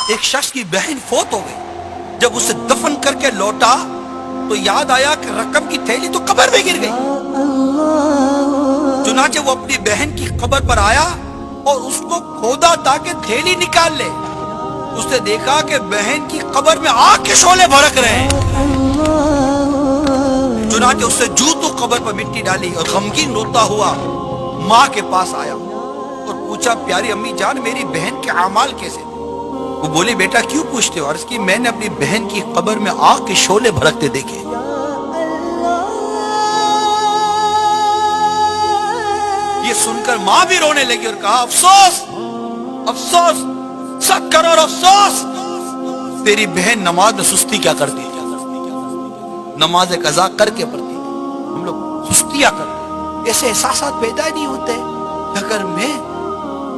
ایک شخص کی بہن فوت ہو گئی. جب اسے دفن کر کے لوٹا تو یاد آیا کہ رقم کی تھیلی تو قبر میں گر گئی. چنانچہ وہ اپنی بہن کی قبر پر آیا اور اس کو کھودا تاکہ تھیلی نکال لے. اس نے دیکھا کہ بہن کی قبر میں آگ کے شعلے بھڑک رہے ہیں. چنانچہ اس نے جوتوں قبر پر مٹی ڈالی اور غمگین روتا ہوا ماں کے پاس آیا اور پوچھا پیاری امی جان میری بہن کے اعمال کیسے تھے؟ وہ بولی بیٹا کیوں پوچھتے ہو؟ عرض کی میں نے اپنی بہن کی قبر میں آگ کے شعلے بھڑکتے دیکھے. یہ سن کر ماں بھی رونے لگی اور کہا افسوس افسوس 100 کروڑ افسوس. تیری بہن نماز میں سستی کیا کرتی ہے؟ نماز قضا کر کے پڑھتی ہے. ہم لوگ سستیاں کرتے ہیں. ایسے احساسات پیدا نہیں ہوتے. اگر میں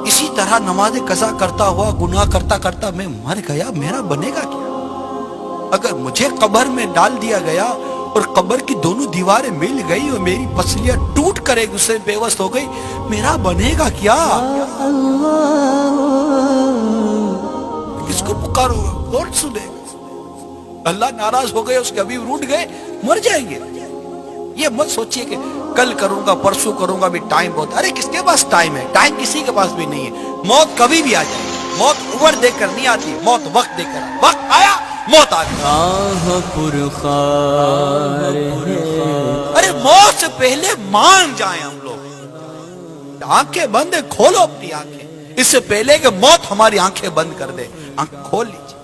اسی طرح نماز قضا کرتا ہوا گناہ کرتا کرتا میں مر گیا میرا بنے گا کیا؟ اگر مجھے قبر میں ڈال دیا گیا اور قبر کی دونوں دیواریں مل گئی اور میری پسلیاں ٹوٹ کر ایک دوسرے بے وست ہو گئی میرا بنے گا کیا؟ کس کو پکاروں گا؟ کون سنے گا؟ اللہ ناراض ہو گئے اس کے ابھی روٹ گئے مر جائیں گے. یہ مت سوچئے کہ کل کروں گا پرسوں کروں گا بھی ٹائم بہت. ارے کس کے پاس ٹائم ہے؟ ٹائم کسی کے پاس بھی نہیں ہے. موت کبھی بھی آ جائے. موت عمر دے کر نہیں آتی. موت وقت دے کر. وقت آیا موت آ گئی. ارے موت سے پہلے مان جائیں ہم لوگ. آنکھیں بند ہے کھولو اپنی آنکھیں اس سے پہلے کہ موت ہماری آنکھیں بند کر دے. آنکھ کھول لیجیے.